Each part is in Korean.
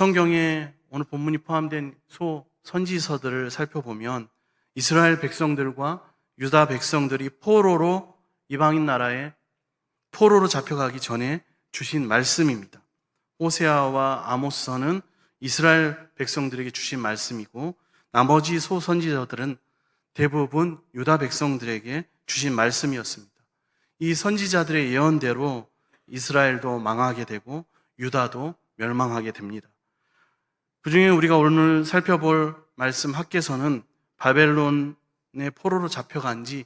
성경에 오늘 본문이 포함된 선지서들을 살펴보면 이스라엘 백성들과 유다 백성들이 포로로 이방인 나라에 포로로 잡혀가기 전에 주신 말씀입니다. 호세아와 아모스서는 이스라엘 백성들에게 주신 말씀이고 나머지 선지서들은 대부분 유다 백성들에게 주신 말씀이었습니다. 이 선지자들의 예언대로 이스라엘도 망하게 되고 유다도 멸망하게 됩니다. 그중에 우리가 오늘 살펴볼 말씀 학개서는 바벨론의 포로로 잡혀간 지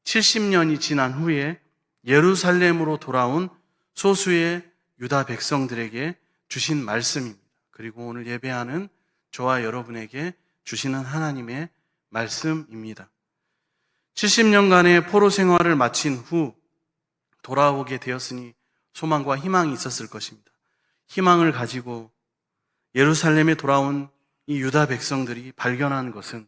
70년이 지난 후에 예루살렘으로 돌아온 소수의 유다 백성들에게 주신 말씀입니다. 그리고 오늘 예배하는 저와 여러분에게 주시는 하나님의 말씀입니다. 70년간의 포로 생활을 마친 후 돌아오게 되었으니 소망과 희망이 있었을 것입니다. 희망을 가지고 예루살렘에 돌아온 이 유다 백성들이 발견한 것은,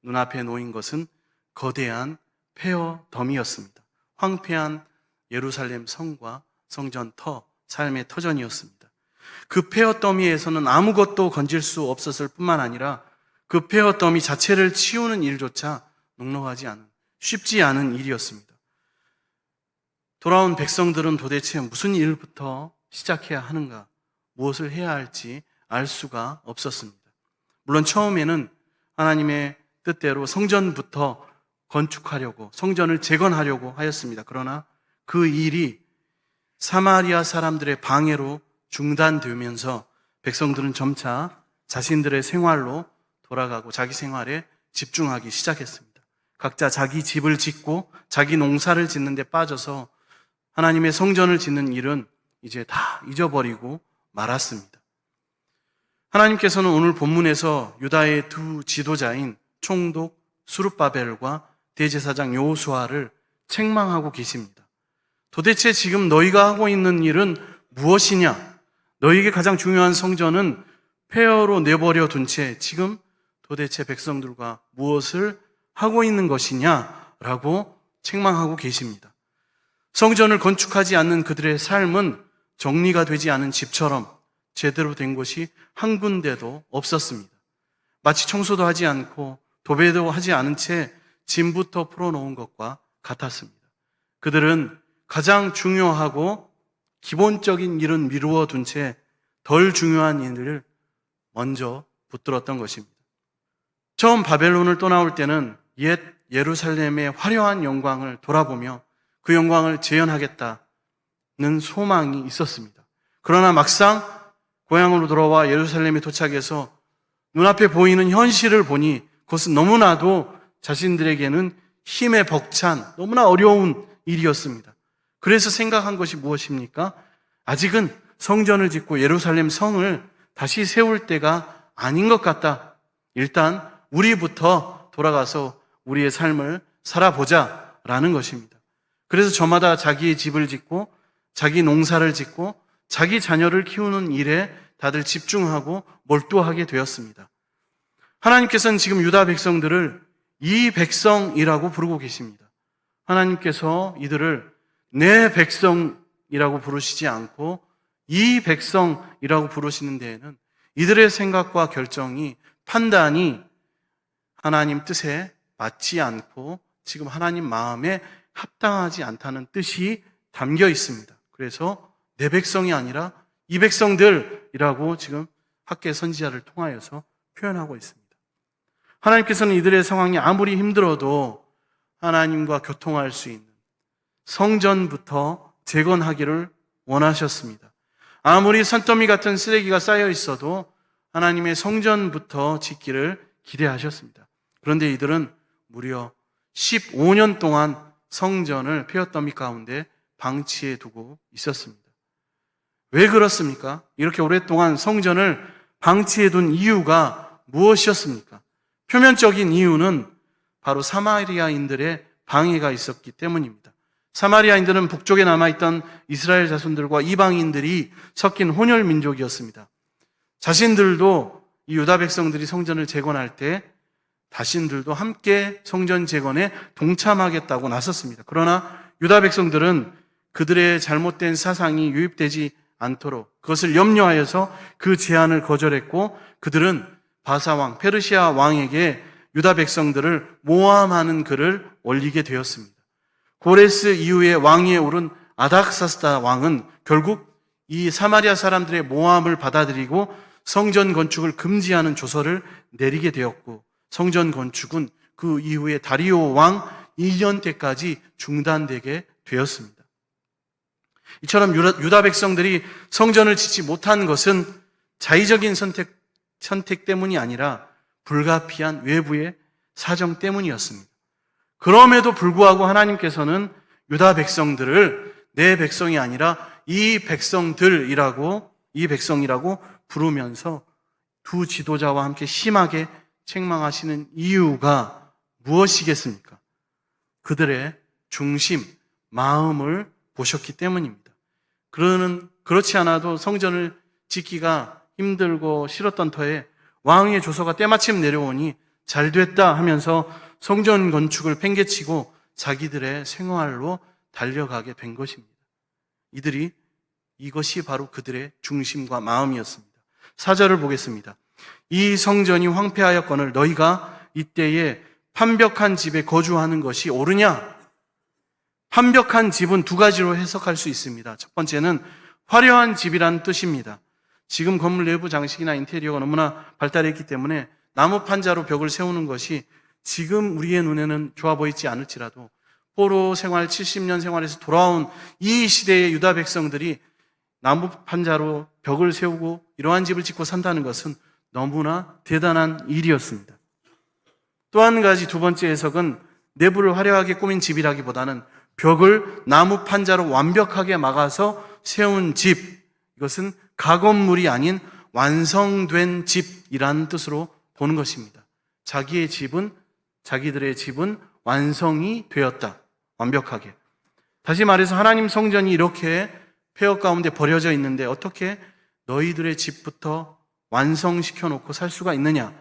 눈앞에 놓인 것은 거대한 폐허 덤이었습니다. 황폐한 예루살렘 성과 성전 삶의 터전이었습니다. 그 폐허 더미에서는 아무것도 건질 수 없었을 뿐만 아니라 그 폐허 더미 자체를 치우는 일조차 녹록하지 않은, 쉽지 않은 일이었습니다. 돌아온 백성들은 도대체 무슨 일부터 시작해야 하는가, 무엇을 해야 할지 알 수가 없었습니다. 물론 처음에는 하나님의 뜻대로 성전부터 건축하려고, 성전을 재건하려고 하였습니다. 그러나 그 일이 사마리아 사람들의 방해로 중단되면서 백성들은 점차 자신들의 생활로 돌아가고 자기 생활에 집중하기 시작했습니다. 각자 자기 집을 짓고 자기 농사를 짓는 데 빠져서 하나님의 성전을 짓는 일은 이제 다 잊어버리고 말았습니다. 하나님께서는 오늘 본문에서 유다의 두 지도자인 총독 스룹바벨과 대제사장 여호수아를 책망하고 계십니다. 도대체 지금 너희가 하고 있는 일은 무엇이냐? 너희에게 가장 중요한 성전은 폐허로 내버려 둔 채 지금 도대체 백성들과 무엇을 하고 있는 것이냐라고 책망하고 계십니다. 성전을 건축하지 않는 그들의 삶은 정리가 되지 않은 집처럼 제대로 된 곳이 한 군데도 없었습니다. 마치 청소도 하지 않고 도배도 하지 않은 채 짐부터 풀어놓은 것과 같았습니다. 그들은 가장 중요하고 기본적인 일은 미루어 둔 채 덜 중요한 일을 먼저 붙들었던 것입니다. 처음 바벨론을 떠나올 때는 옛 예루살렘의 화려한 영광을 돌아보며 그 영광을 재현하겠다는 소망이 있었습니다. 그러나 막상 고향으로 돌아와 예루살렘에 도착해서 눈앞에 보이는 현실을 보니 그것은 너무나도 자신들에게는 힘에 벅찬 너무나 어려운 일이었습니다. 그래서 생각한 것이 무엇입니까? 아직은 성전을 짓고 예루살렘 성을 다시 세울 때가 아닌 것 같다. 일단 우리부터 돌아가서 우리의 삶을 살아보자라는 것입니다. 그래서 저마다 자기의 집을 짓고 자기 농사를 짓고 자기 자녀를 키우는 일에 다들 집중하고 몰두하게 되었습니다. 하나님께서는 지금 유다 백성들을 이 백성이라고 부르고 계십니다. 하나님께서 이들을 내 백성이라고 부르시지 않고 이 백성이라고 부르시는 데에는 이들의 생각과 결정이, 판단이 하나님 뜻에 맞지 않고 지금 하나님 마음에 합당하지 않다는 뜻이 담겨 있습니다. 그래서 내 백성이 아니라 이 백성들이라고 지금 학개 선지자를 통하여서 표현하고 있습니다. 하나님께서는 이들의 상황이 아무리 힘들어도 하나님과 교통할 수 있는 성전부터 재건하기를 원하셨습니다. 아무리 산더미 같은 쓰레기가 쌓여 있어도 하나님의 성전부터 짓기를 기대하셨습니다. 그런데 이들은 무려 15년 동안 성전을 폐허더미 가운데 방치해 두고 있었습니다. 왜 그렇습니까? 이렇게 오랫동안 성전을 방치해 둔 이유가 무엇이었습니까? 표면적인 이유는 바로 사마리아인들의 방해가 있었기 때문입니다. 사마리아인들은 북쪽에 남아있던 이스라엘 자손들과 이방인들이 섞인 혼혈 민족이었습니다. 자신들도 이 유다 백성들이 성전을 재건할 때 자신들도 함께 성전 재건에 동참하겠다고 나섰습니다. 그러나 유다 백성들은 그들의 잘못된 사상이 유입되지 않도록 그것을 염려하여서 그 제안을 거절했고, 그들은 바사왕, 페르시아 왕에게 유다 백성들을 모함하는 글을 올리게 되었습니다. 고레스 이후에 왕위에 오른 아닥사스다 왕은 결국 이 사마리아 사람들의 모함을 받아들이고 성전 건축을 금지하는 조서를 내리게 되었고, 성전 건축은 그 이후에 다리오 왕 2년 때까지 중단되게 되었습니다. 이처럼 유다 백성들이 성전을 짓지 못한 것은 자의적인 선택 때문이 아니라 불가피한 외부의 사정 때문이었습니다. 그럼에도 불구하고 하나님께서는 유다 백성들을 내 백성이 아니라 이 백성이라고 부르면서 두 지도자와 함께 심하게 책망하시는 이유가 무엇이겠습니까? 그들의 중심, 마음을 보셨기 때문입니다. 그렇지 않아도 성전을 짓기가 힘들고 싫었던 터에 왕의 조서가 때마침 내려오니 잘됐다 하면서 성전 건축을 팽개치고 자기들의 생활로 달려가게 된 것입니다. 이것이 바로 그들의 중심과 마음이었습니다. 4절을 보겠습니다. 이 성전이 황폐하였거늘 너희가 이때에 판벽한 집에 거주하는 것이 옳으냐? 판벽한 집은 두 가지로 해석할 수 있습니다. 첫 번째는 화려한 집이라는 뜻입니다. 지금 건물 내부 장식이나 인테리어가 너무나 발달했기 때문에 나무 판자로 벽을 세우는 것이 지금 우리의 눈에는 좋아 보이지 않을지라도 포로 생활 70년 생활에서 돌아온 이 시대의 유다 백성들이 나무 판자로 벽을 세우고 이러한 집을 짓고 산다는 것은 너무나 대단한 일이었습니다. 또 한 가지 두 번째 해석은 내부를 화려하게 꾸민 집이라기보다는 벽을 나무 판자로 완벽하게 막아서 세운 집, 이것은 가건물이 아닌 완성된 집이라는 뜻으로 보는 것입니다. 자기들의 집은 완성이 되었다. 완벽하게. 다시 말해서 하나님 성전이 이렇게 폐허 가운데 버려져 있는데 어떻게 너희들의 집부터 완성시켜 놓고 살 수가 있느냐?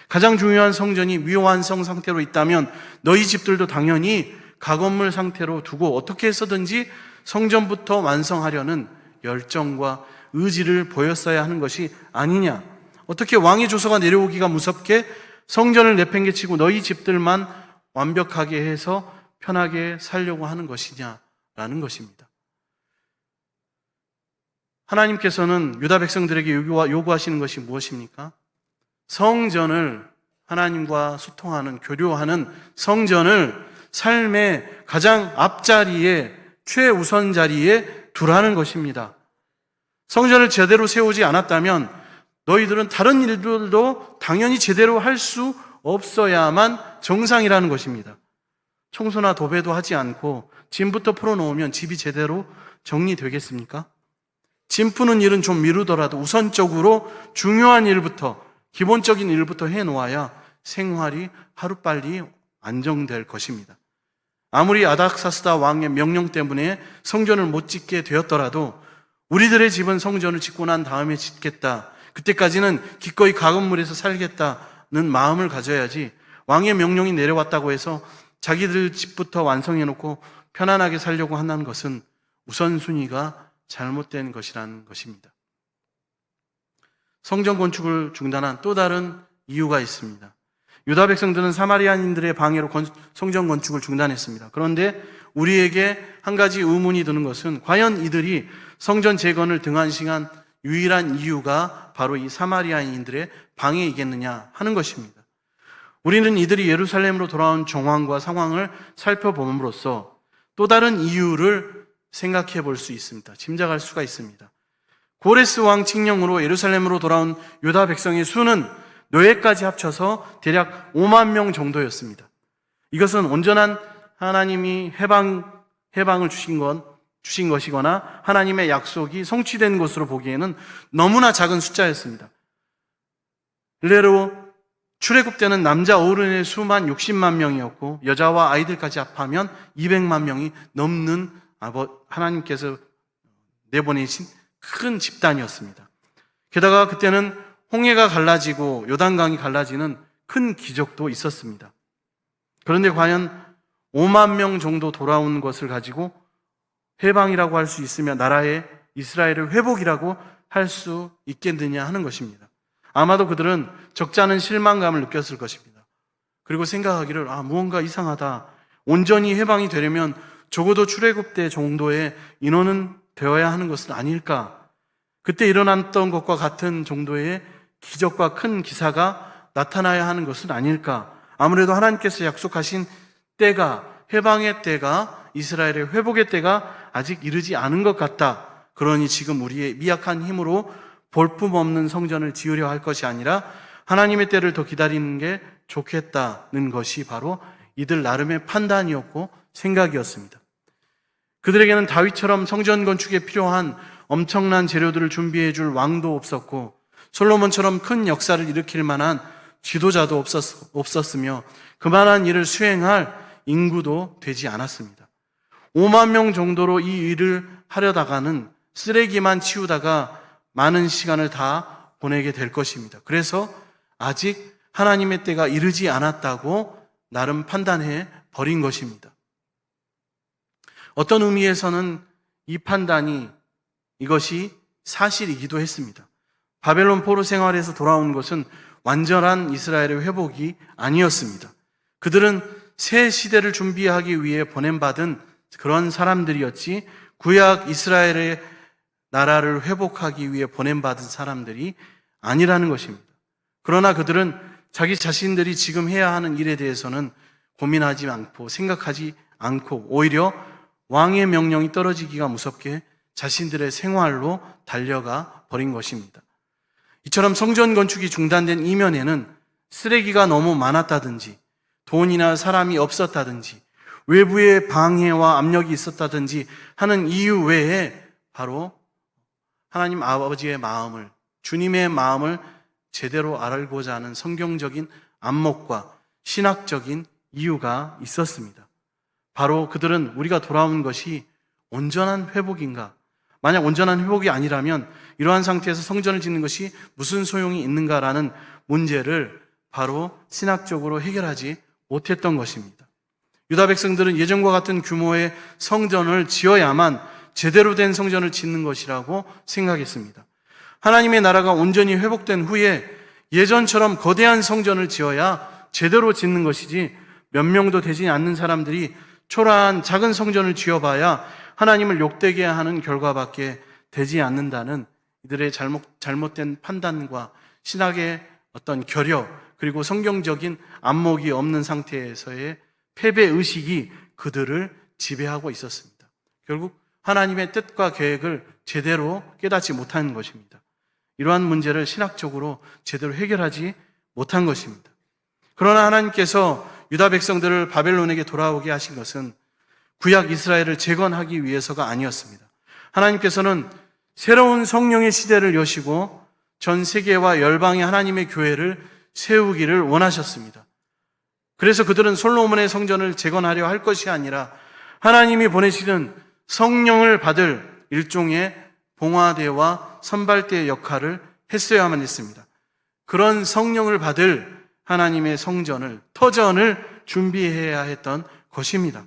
가장 중요한 성전이 미완성 상태로 있다면 너희 집들도 당연히 가건물 상태로 두고 어떻게 해서든지 성전부터 완성하려는 열정과 의지를 보였어야 하는 것이 아니냐? 어떻게 왕의 조서가 내려오기가 무섭게 성전을 내팽개치고 너희 집들만 완벽하게 해서 편하게 살려고 하는 것이냐라는 것입니다. 하나님께서는 유다 백성들에게 요구하시는 것이 무엇입니까? 성전을, 하나님과 소통하는, 교류하는 성전을 삶의 가장 앞자리에, 최우선 자리에 두라는 것입니다. 성전을 제대로 세우지 않았다면 너희들은 다른 일들도 당연히 제대로 할 수 없어야만 정상이라는 것입니다. 청소나 도배도 하지 않고 짐부터 풀어놓으면 집이 제대로 정리되겠습니까? 짐 푸는 일은 좀 미루더라도 우선적으로 중요한 일부터, 기본적인 일부터 해놓아야 생활이 하루빨리 안정될 것입니다. 아무리 아닥사스다 왕의 명령 때문에 성전을 못 짓게 되었더라도 우리들의 집은 성전을 짓고 난 다음에 짓겠다, 그때까지는 기꺼이 가건물에서 살겠다는 마음을 가져야지 왕의 명령이 내려왔다고 해서 자기들 집부터 완성해놓고 편안하게 살려고 한다는 것은 우선순위가 잘못된 것이라는 것입니다. 성전 건축을 중단한 또 다른 이유가 있습니다. 유다 백성들은 사마리아인들의 방해로 성전 건축을 중단했습니다. 그런데 우리에게 한 가지 의문이 드는 것은 과연 이들이 성전 재건을 등한시한 유일한 이유가 바로 이 사마리아인들의 방해이겠느냐 하는 것입니다. 우리는 이들이 예루살렘으로 돌아온 정황과 상황을 살펴봄으로써 또 다른 이유를 생각해 볼 수 있습니다. 짐작할 수가 있습니다. 고레스 왕 칙령으로 예루살렘으로 돌아온 유다 백성의 수는 노예까지 합쳐서 대략 5만 명 정도였습니다. 이것은 온전한 하나님이 해방을 주신 것이거나 하나님의 약속이 성취된 것으로 보기에는 너무나 작은 숫자였습니다. 일례로 출애굽 때는 남자 어른의 수만 60만 명이었고 여자와 아이들까지 합하면 200만 명이 넘는 하나님께서 내보내신 큰 집단이었습니다. 게다가 그때는 홍해가 갈라지고 요단강이 갈라지는 큰 기적도 있었습니다. 그런데 과연 5만 명 정도 돌아온 것을 가지고 해방이라고 할 수 있으며 나라의 이스라엘의 회복이라고 할 수 있겠느냐 하는 것입니다. 아마도 그들은 적지 않은 실망감을 느꼈을 것입니다. 그리고 생각하기를 무언가 이상하다. 온전히 해방이 되려면 적어도 출애굽때 정도의 인원은 되어야 하는 것은 아닐까. 그때 일어났던 것과 같은 정도의 기적과 큰 기사가 나타나야 하는 것은 아닐까. 아무래도 하나님께서 약속하신 때가, 해방의 때가, 이스라엘의 회복의 때가 아직 이르지 않은 것 같다. 그러니 지금 우리의 미약한 힘으로 볼품없는 성전을 지으려 할 것이 아니라 하나님의 때를 더 기다리는 게 좋겠다는 것이 바로 이들 나름의 판단이었고 생각이었습니다. 그들에게는 다윗처럼 성전 건축에 필요한 엄청난 재료들을 준비해 줄 왕도 없었고 솔로몬처럼 큰 역사를 일으킬 만한 지도자도 없었으며 그만한 일을 수행할 인구도 되지 않았습니다. 5만 명 정도로 이 일을 하려다가는 쓰레기만 치우다가 많은 시간을 다 보내게 될 것입니다. 그래서 아직 하나님의 때가 이르지 않았다고 나름 판단해 버린 것입니다. 어떤 의미에서는 이 판단이 이것이 사실이기도 했습니다. 바벨론 포로 생활에서 돌아온 것은 완전한 이스라엘의 회복이 아니었습니다. 그들은 새 시대를 준비하기 위해 보냄받은 그런 사람들이었지 구약 이스라엘의 나라를 회복하기 위해 보냄받은 사람들이 아니라는 것입니다. 그러나 그들은 자기 자신들이 지금 해야 하는 일에 대해서는 고민하지 않고 생각하지 않고 오히려 왕의 명령이 떨어지기가 무섭게 자신들의 생활로 달려가 버린 것입니다. 이처럼 성전 건축이 중단된 이면에는 쓰레기가 너무 많았다든지 돈이나 사람이 없었다든지 외부의 방해와 압력이 있었다든지 하는 이유 외에 바로 하나님 아버지의 마음을, 주님의 마음을 제대로 알고자 하는 성경적인 안목과 신학적인 이유가 있었습니다. 바로 그들은 우리가 돌아온 것이 온전한 회복인가? 만약 온전한 회복이 아니라면 이러한 상태에서 성전을 짓는 것이 무슨 소용이 있는가라는 문제를 바로 신학적으로 해결하지 못했던 것입니다. 유다 백성들은 예전과 같은 규모의 성전을 지어야만 제대로 된 성전을 짓는 것이라고 생각했습니다. 하나님의 나라가 온전히 회복된 후에 예전처럼 거대한 성전을 지어야 제대로 짓는 것이지 몇 명도 되지 않는 사람들이 초라한 작은 성전을 지어봐야 하나님을 욕되게 하는 결과밖에 되지 않는다는 이들의 잘못된 판단과 신학의 어떤 결여 그리고 성경적인 안목이 없는 상태에서의 패배의식이 그들을 지배하고 있었습니다. 결국 하나님의 뜻과 계획을 제대로 깨닫지 못한 것입니다. 이러한 문제를 신학적으로 제대로 해결하지 못한 것입니다. 그러나 하나님께서 유다 백성들을 바벨론에게 돌아오게 하신 것은 구약 이스라엘을 재건하기 위해서가 아니었습니다. 하나님께서는 새로운 성령의 시대를 여시고 전 세계와 열방의 하나님의 교회를 세우기를 원하셨습니다. 그래서 그들은 솔로몬의 성전을 재건하려 할 것이 아니라 하나님이 보내시는 성령을 받을 일종의 봉화대와 선발대의 역할을 했어야만 했습니다. 그런 성령을 받을 하나님의 성전을, 터전을 준비해야 했던 것입니다.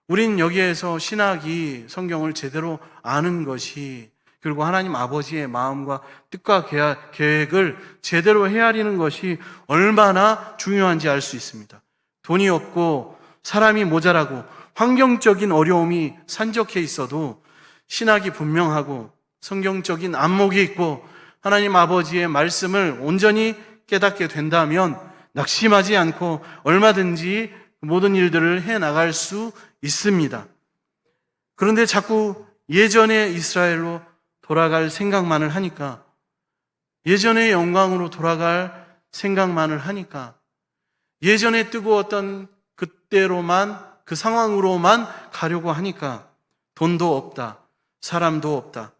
우린 여기에서 신학이 성경을 제대로 아는 것이 그리고 하나님 아버지의 마음과 뜻과 계획을 제대로 헤아리는 것이 얼마나 중요한지 알 수 있습니다. 돈이 없고 사람이 모자라고 환경적인 어려움이 산적해 있어도 신학이 분명하고 성경적인 안목이 있고 하나님 아버지의 말씀을 온전히 깨닫게 된다면 낙심하지 않고 얼마든지 모든 일들을 해나갈 수 있습니다. 그런데 자꾸 예전의 이스라엘로 돌아갈 생각만을 하니까 예전의 영광으로 돌아갈 생각만을 하니까 예전에 뜨거웠던 그때로만 그 상황으로만 가려고 하니까 돈도 없다, 사람도 없다,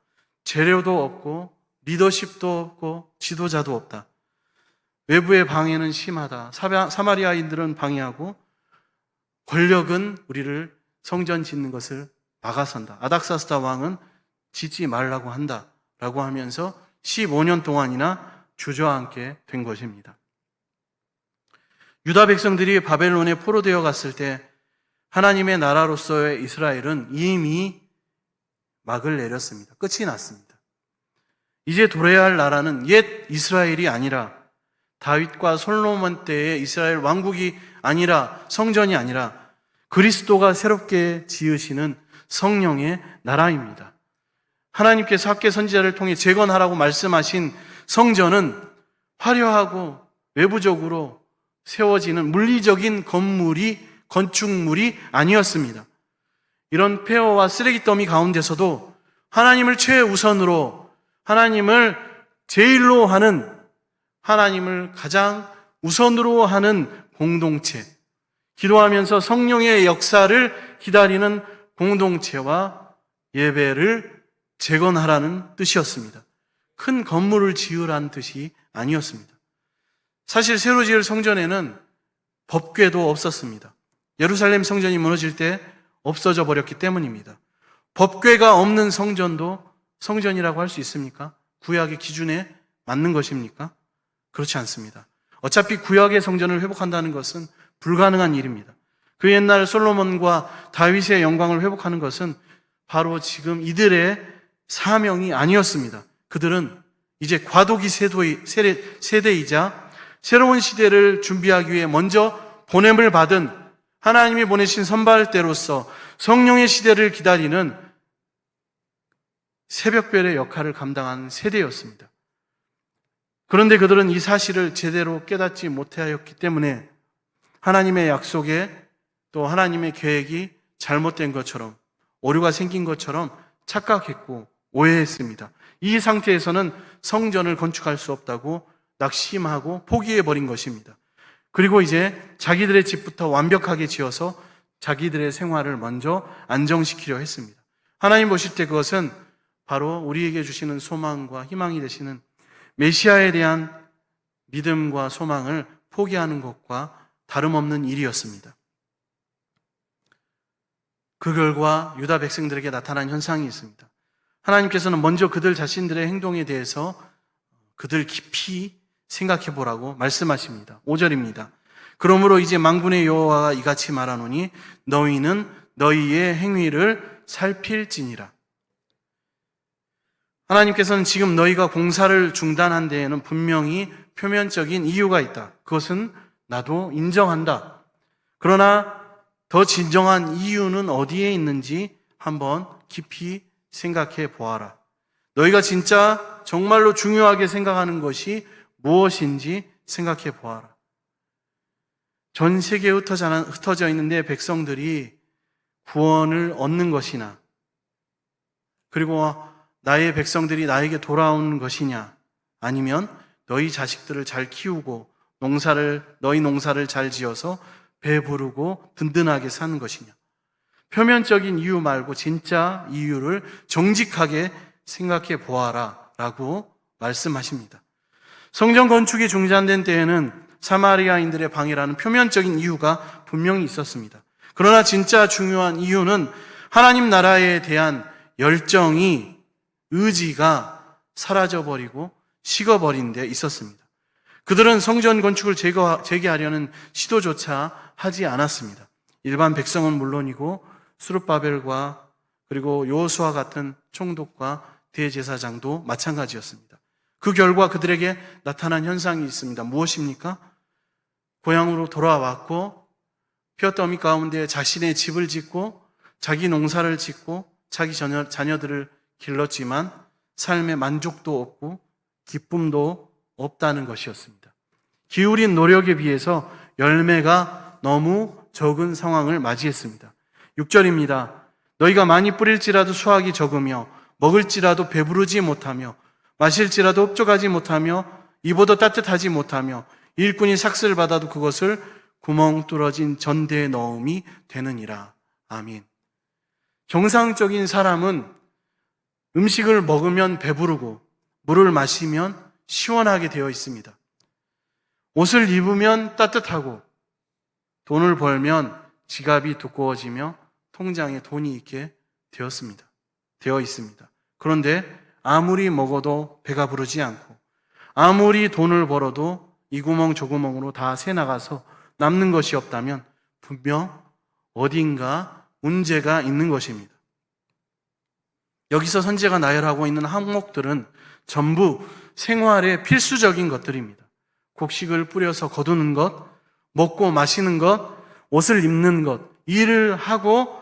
재료도 없고 리더십도 없고 지도자도 없다. 외부의 방해는 심하다. 사마리아인들은 방해하고 권력은 우리를 성전 짓는 것을 막아선다. 아닥사스다 왕은 짓지 말라고 한다 라고 하면서 15년 동안이나 주저앉게 된 것입니다. 유다 백성들이 바벨론에 포로되어 갔을 때 하나님의 나라로서의 이스라엘은 이미 막을 내렸습니다. 끝이 났습니다. 이제 돌아야 할 나라는 옛 이스라엘이 아니라 다윗과 솔로몬 때의 이스라엘 왕국이 아니라 성전이 아니라 그리스도가 새롭게 지으시는 성령의 나라입니다. 하나님께서 학계 선지자를 통해 재건하라고 말씀하신 성전은 화려하고 외부적으로 세워지는 물리적인 건축물이 아니었습니다. 이런 폐허와 쓰레기 더미 가운데서도 하나님을 최우선으로, 하나님을 제일로 하는, 하나님을 가장 우선으로 하는 공동체, 기도하면서 성령의 역사를 기다리는 공동체와 예배를 재건하라는 뜻이었습니다. 큰 건물을 지으라는 뜻이 아니었습니다. 사실 새로 지을 성전에는 법궤도 없었습니다. 예루살렘 성전이 무너질 때 없어져 버렸기 때문입니다. 법궤가 없는 성전도 성전이라고 할 수 있습니까? 구약의 기준에 맞는 것입니까? 그렇지 않습니다. 어차피 구약의 성전을 회복한다는 것은 불가능한 일입니다. 그 옛날 솔로몬과 다윗의 영광을 회복하는 것은 바로 지금 이들의 사명이 아니었습니다. 그들은 이제 과도기 세대이자 새로운 시대를 준비하기 위해 먼저 보냄을 받은 하나님이 보내신 선발대로서 성령의 시대를 기다리는 새벽별의 역할을 감당하는 세대였습니다. 그런데 그들은 이 사실을 제대로 깨닫지 못하였기 때문에 하나님의 약속에 또 하나님의 계획이 잘못된 것처럼, 오류가 생긴 것처럼 착각했고 오해했습니다. 이 상태에서는 성전을 건축할 수 없다고 낙심하고 포기해버린 것입니다. 그리고 이제 자기들의 집부터 완벽하게 지어서 자기들의 생활을 먼저 안정시키려 했습니다. 하나님 보실 때 그것은 바로 우리에게 주시는 소망과 희망이 되시는 메시아에 대한 믿음과 소망을 포기하는 것과 다름없는 일이었습니다. 그 결과 유다 백성들에게 나타난 현상이 있습니다. 하나님께서는 먼저 그들 자신들의 행동에 대해서 그들 깊이 생각해 보라고 말씀하십니다. 5절입니다. 그러므로 이제 만군의 여호와가 이같이 말하노니 너희는 너희의 행위를 살필지니라. 하나님께서는 지금 너희가 공사를 중단한 데에는 분명히 표면적인 이유가 있다. 그것은 나도 인정한다. 그러나 더 진정한 이유는 어디에 있는지 한번 깊이 생각해 보아라. 너희가 진짜 정말로 중요하게 생각하는 것이 무엇인지 생각해 보아라. 전 세계에 흩어져 있는 내 백성들이 구원을 얻는 것이나, 그리고 나의 백성들이 나에게 돌아오는 것이냐, 아니면 너희 자식들을 잘 키우고 너희 농사를 잘 지어서 배부르고 든든하게 사는 것이냐. 표면적인 이유 말고 진짜 이유를 정직하게 생각해 보아라 라고 말씀하십니다. 성전 건축이 중단된 때에는 사마리아인들의 방해라는 표면적인 이유가 분명히 있었습니다. 그러나 진짜 중요한 이유는 하나님 나라에 대한 열정이, 의지가 사라져버리고 식어버린 데 있었습니다. 그들은 성전 건축을 재개하려는 시도조차 하지 않았습니다. 일반 백성은 물론이고 스룹바벨과 그리고 여호수아 같은 총독과 대제사장도 마찬가지였습니다. 그 결과 그들에게 나타난 현상이 있습니다. 무엇입니까? 고향으로 돌아왔고 뼈더미 가운데 자신의 집을 짓고 자기 농사를 짓고 자기 자녀들을 길렀지만 삶에 만족도 없고 기쁨도 없다는 것이었습니다. 기울인 노력에 비해서 열매가 너무 적은 상황을 맞이했습니다. 6절입니다. 너희가 많이 뿌릴지라도 수확이 적으며 먹을지라도 배부르지 못하며 마실지라도 흡족하지 못하며 입어도 따뜻하지 못하며 일꾼이 삭슬을 받아도 그것을 구멍 뚫어진 전대에 넣음이 되느니라. 아멘. 정상적인 사람은 음식을 먹으면 배부르고 물을 마시면 시원하게 되어 있습니다. 옷을 입으면 따뜻하고 돈을 벌면 지갑이 두꺼워지며 통장에 돈이 있게 되어 있습니다. 그런데 아무리 먹어도 배가 부르지 않고 아무리 돈을 벌어도 이 구멍 저 구멍으로 다 새 나가서 남는 것이 없다면 분명 어딘가 문제가 있는 것입니다. 여기서 선지자가 나열하고 있는 항목들은 전부 생활의 필수적인 것들입니다. 곡식을 뿌려서 거두는 것, 먹고 마시는 것, 옷을 입는 것, 일을 하고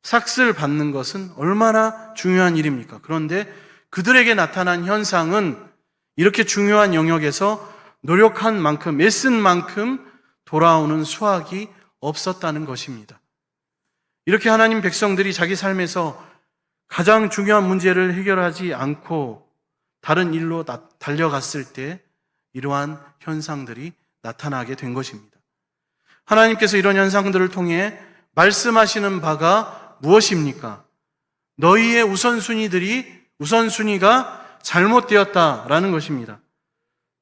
삭슬 받는 것은 얼마나 중요한 일입니까? 그런데 그들에게 나타난 현상은 이렇게 중요한 영역에서 노력한 만큼, 애쓴 만큼 돌아오는 수확이 없었다는 것입니다. 이렇게 하나님 백성들이 자기 삶에서 가장 중요한 문제를 해결하지 않고 다른 일로 달려갔을 때 이러한 현상들이 나타나게 된 것입니다. 하나님께서 이런 현상들을 통해 말씀하시는 바가 무엇입니까? 너희의 우선순위가 잘못되었다라는 것입니다.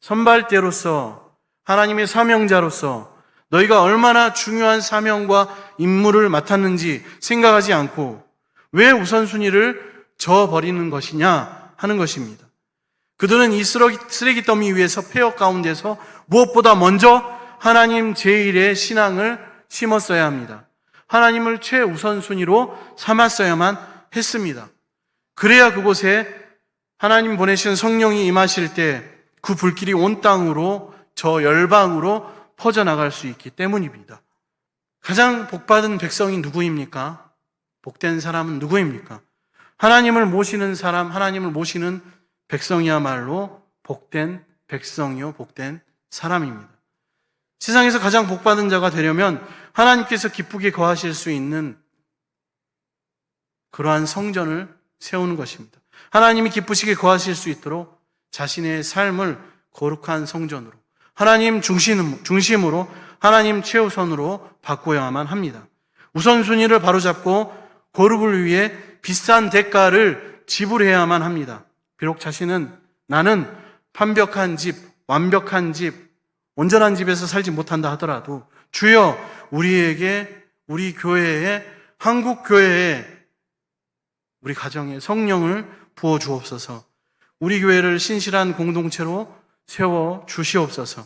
선발대로서 하나님의 사명자로서 너희가 얼마나 중요한 사명과 임무를 맡았는지 생각하지 않고 왜 우선순위를 저버리는 것이냐 하는 것입니다. 그들은 이 쓰레기 더미 위에서 폐허 가운데서 무엇보다 먼저 하나님 제1의 신앙을 심었어야 합니다. 하나님을 최우선순위로 삼았어야만 했습니다. 그래야 그곳에 하나님 보내신 성령이 임하실 때 그 불길이 온 땅으로 저 열방으로 퍼져나갈 수 있기 때문입니다. 가장 복받은 백성이 누구입니까? 복된 사람은 누구입니까? 하나님을 모시는 사람, 하나님을 모시는 백성이야말로 복된 백성이요, 복된 사람입니다. 세상에서 가장 복받은 자가 되려면 하나님께서 기쁘게 거하실 수 있는 그러한 성전을 세우는 것입니다. 하나님이 기쁘시게 거하실 수 있도록 자신의 삶을 거룩한 성전으로, 하나님 중심으로, 하나님 최우선으로 바꿔야만 합니다. 우선순위를 바로잡고 거룩을 위해 비싼 대가를 지불해야만 합니다. 비록 자신은 나는 완벽한 집, 온전한 집에서 살지 못한다 하더라도 주여 우리에게, 우리 교회에, 한국 교회에, 우리 가정에 성령을 부어 주옵소서. 우리 교회를 신실한 공동체로 세워 주시옵소서.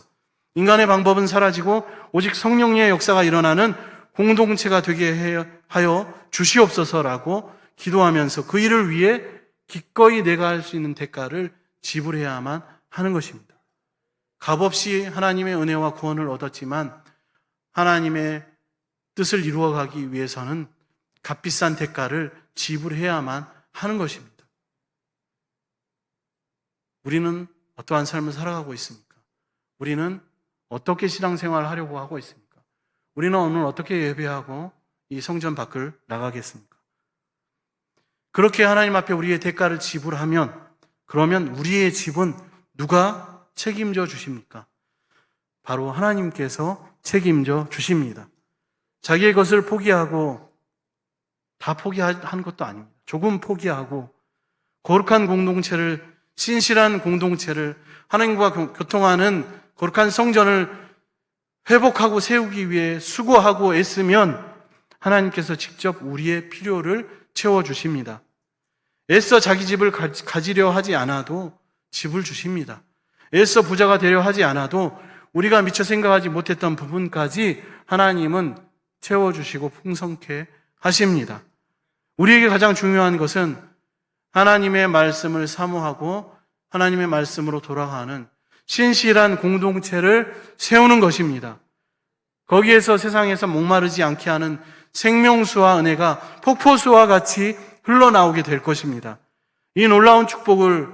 인간의 방법은 사라지고 오직 성령의 역사가 일어나는 공동체가 되게 하여 주시옵소서라고 기도하면서 그 일을 위해 기꺼이 내가 할 수 있는 대가를 지불해야만 하는 것입니다. 값없이 하나님의 은혜와 구원을 얻었지만 하나님의 뜻을 이루어가기 위해서는 값비싼 대가를 지불해야만 하는 것입니다. 우리는 어떠한 삶을 살아가고 있습니까? 우리는 어떻게 신앙생활을 하려고 하고 있습니까? 우리는 오늘 어떻게 예배하고 이 성전 밖을 나가겠습니까? 그렇게 하나님 앞에 우리의 대가를 지불하면 그러면 우리의 집은 누가 책임져 주십니까? 바로 하나님께서 책임져 주십니다. 자기의 것을 포기하고 다 포기한 것도 아닙니다. 조금 포기하고 거룩한 공동체를, 신실한 공동체를, 하나님과 교통하는 거룩한 성전을 회복하고 세우기 위해 수고하고 애쓰면 하나님께서 직접 우리의 필요를 채워주십니다. 애써 자기 집을 가지려 하지 않아도 집을 주십니다. 애써 부자가 되려 하지 않아도 우리가 미처 생각하지 못했던 부분까지 하나님은 채워주시고 풍성케 하십니다. 우리에게 가장 중요한 것은 하나님의 말씀을 사모하고 하나님의 말씀으로 돌아가는 신실한 공동체를 세우는 것입니다. 거기에서 세상에서 목마르지 않게 하는 생명수와 은혜가 폭포수와 같이 흘러나오게 될 것입니다. 이 놀라운 축복을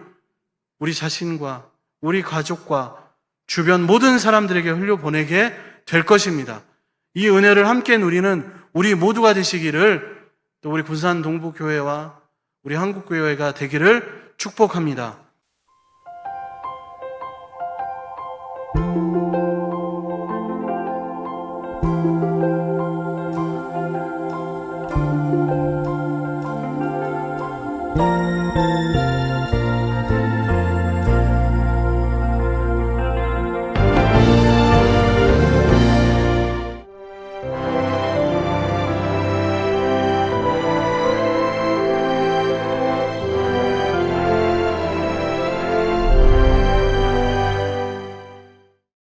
우리 자신과 우리 가족과 주변 모든 사람들에게 흘려보내게 될 것입니다. 이 은혜를 함께 누리는 우리 모두가 되시기를, 또 우리 군산 동부교회와 우리 한국교회가 되기를 축복합니다.